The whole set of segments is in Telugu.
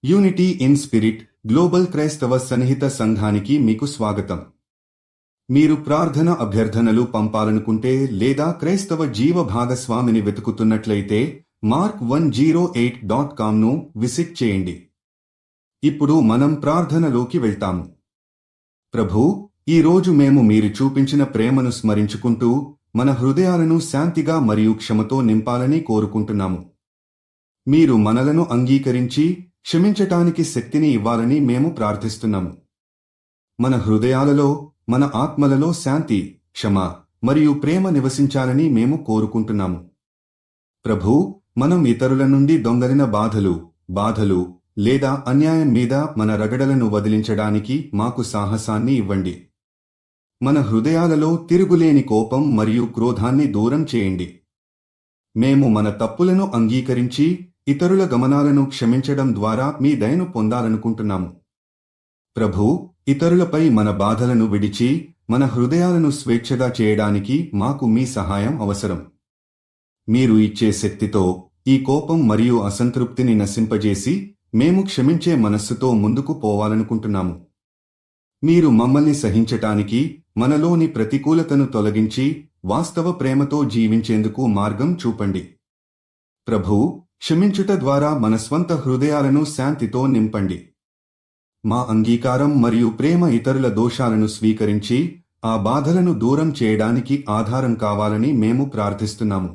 యూనిటీ ఇన్ స్పిరిట్ గ్లోబల్ క్రైస్తవ సన్నిహిత సంఘానికి మీకు స్వాగతం. మీరు ప్రార్థన అభ్యర్థనలు పంపాలనుకుంటే లేదా క్రైస్తవ జీవ భాగస్వామిని వెతుకుతున్నట్లయితే mark108.com ను విజిట్ చేయండి. ఇప్పుడు మనం ప్రార్థనలోకి వెళ్తాము. ప్రభూ, ఈ రోజు మేము మీరు చూపించిన ప్రేమను స్మరించుకుంటూ మన హృదయాలను శాంతిగా మరియు క్షమతో నింపాలని కోరుకుంటున్నాము. మీరు మనలను అంగీకరించి క్షమించటానికి శక్తిని ఇవ్వాలని మేము ప్రార్థిస్తున్నాము. మన హృదయాలలో, మన ఆత్మలలో శాంతి, క్షమ మరియు ప్రేమ నివసించాలని మేము కోరుకుంటున్నాము. ప్రభూ, మనం ఇతరుల నుండి దొంగలిన బాధలు లేదా అన్యాయం మీద మన రగడలను వదిలించడానికి మాకు సాహసాన్ని ఇవ్వండి. మన హృదయాలలో తిరుగులేని కోపం మరియు క్రోధాన్ని దూరం చేయండి. మేము మన తప్పులను అంగీకరించి ఇతరుల గమనాలను క్షమించడం ద్వారా మీ దయను పొందాలనుకుంటున్నాము. ప్రభూ, ఇతరులపై మన బాధలను విడిచి మన హృదయాలను స్వేచ్ఛగా చేయడానికి మాకు మీ సహాయం అవసరం. మీరు ఇచ్చే శక్తితో ఈ కోపం మరియు అసంతృప్తిని నశింపజేసి మేము క్షమించే మనస్సుతో ముందుకు పోవాలనుకుంటున్నాము. మీరు మమ్మల్ని సహించటానికి, మనలోని ప్రతికూలతను తొలగించి వాస్తవ ప్రేమతో జీవించేందుకు మార్గం చూపండి. ప్రభూ, క్షమించుట ద్వారా మన స్వంత హృదయాలను శాంతితో నింపండి. మా అంగీకారం మరియు ప్రేమ ఇతరుల దోషాలను స్వీకరించి ఆ బాధలను దూరం చేయడానికి ఆధారం కావాలని మేము ప్రార్థిస్తున్నాము.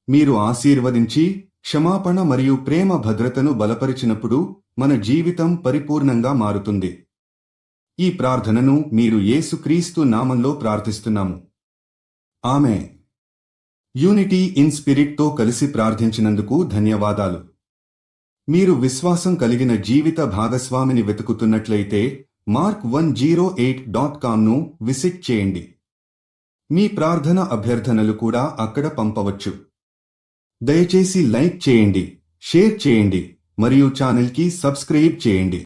మీరు ఆశీర్వదించి క్షమాపణ మరియు ప్రేమ భద్రతను బలపరిచినప్పుడు మన జీవితం పరిపూర్ణంగా మారుతుంది. ఈ ప్రార్థనను మీరు యేసుక్రీస్తు నామంలో ప్రార్థిస్తున్నాము. ఆమేన్. యూనిటీ ఇన్ స్పిరిట్ తో కలిసి ప్రార్థించినందుకు ధన్యవాదాలు. మీరు విశ్వాసం కలిగిన జీవిత భాగస్వామిని వెతుకుతున్నట్లయితే mark108.com ను విజిట్ చేయండి. మీ ప్రార్థన అభ్యర్థనలు కూడా అక్కడ పంపవచ్చు. దయచేసి లైక్ చేయండి, షేర్ చేయండి మరియు ఛానల్కి సబ్స్క్రైబ్ చేయండి.